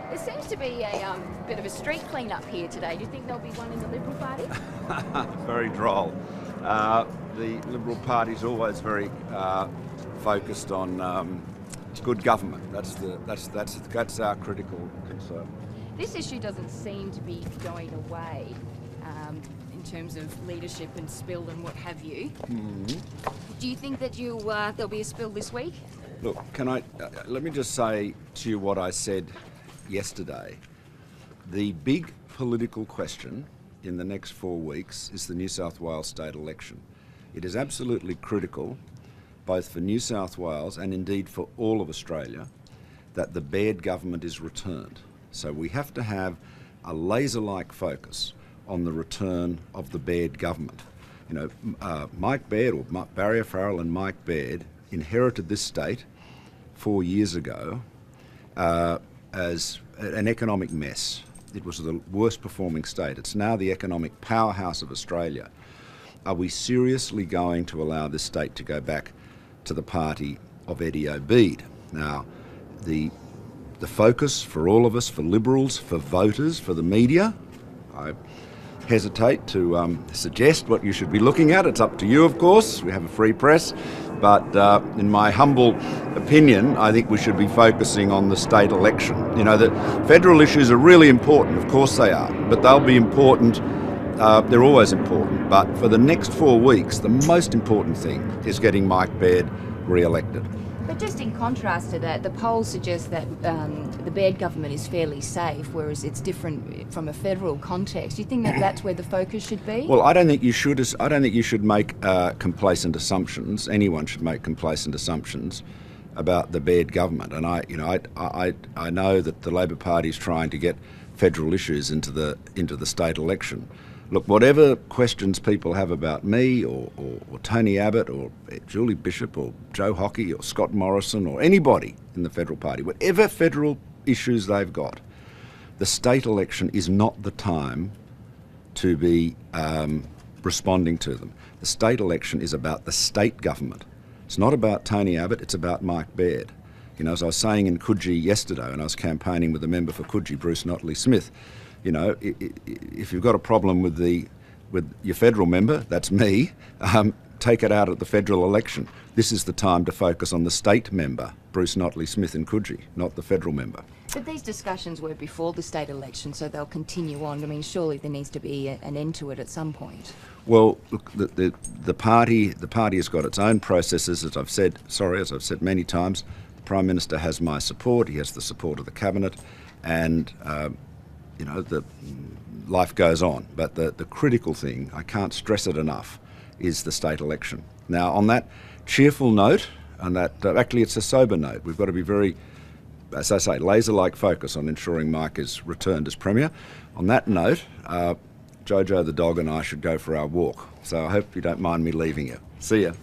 There seems to be a bit of a street clean-up here today. Do you think there'll be one in the Liberal Party? Very droll. The Liberal Party's always very focused on good government. That's our critical concern. This issue doesn't seem to be going away in terms of leadership and spill and what have you. Do you think that there'll be a spill this week? Look, let me just say to you what I said yesterday. The big political question in the next 4 weeks is the New South Wales state election. It is absolutely critical, both for New South Wales and indeed for all of Australia, that the Baird government is returned. So we have to have a laser-like focus on the return of the Baird government. You know, Mike Baird, or Barry Farrell and Mike Baird, inherited this state 4 years ago as an economic mess. It was the worst performing state. It's now the economic powerhouse of Australia. Are we seriously going to allow this state to go back to the party of Eddie Obeid? Now, the focus for all of us, for Liberals, for voters, for the media, I hesitate to suggest what you should be looking at. It's up to you, of course. We have a free press. But in my humble opinion, I think we should be focusing on the state election. You know, the federal issues are really important, of course they are, but they'll be important, they're always important. But for the next 4 weeks, the most important thing is getting Mike Baird re-elected. But just in contrast to that, the polls suggest that the Baird government is fairly safe, whereas it's different from a federal context. Do you think that that's where the focus should be? Well, I don't think you should. I don't think you should make complacent assumptions. Anyone should make complacent assumptions about the Baird government. And I know that the Labor Party is trying to get federal issues into the state election. Look, whatever questions people have about me or Tony Abbott or Julie Bishop or Joe Hockey or Scott Morrison or anybody in the federal party, whatever federal issues they've got, the state election is not the time to be responding to them. The state election is about the state government. It's not about Tony Abbott, it's about Mike Baird. You know, as I was saying in Coogee yesterday when I was campaigning with the member for Coogee, Bruce Notley-Smith, you know, if you've got a problem with your federal member, that's me, take it out at the federal election. This is the time to focus on the state member, Bruce Notley-Smith in Coogee, not the federal member. But these discussions were before the state election, so they'll continue on. I mean, surely there needs to be an end to it at some point. Well, look, the party has got its own processes, as I've said many times. The Prime Minister has my support, he has the support of the Cabinet, and you know, the life goes on. But the critical thing, I can't stress it enough, is the state election. Now, on that cheerful note, actually it's a sober note, we've got to be very, as I say, laser-like focus on ensuring Mike is returned as Premier. On that note, Jojo the dog and I should go for our walk. So I hope you don't mind me leaving you. See ya.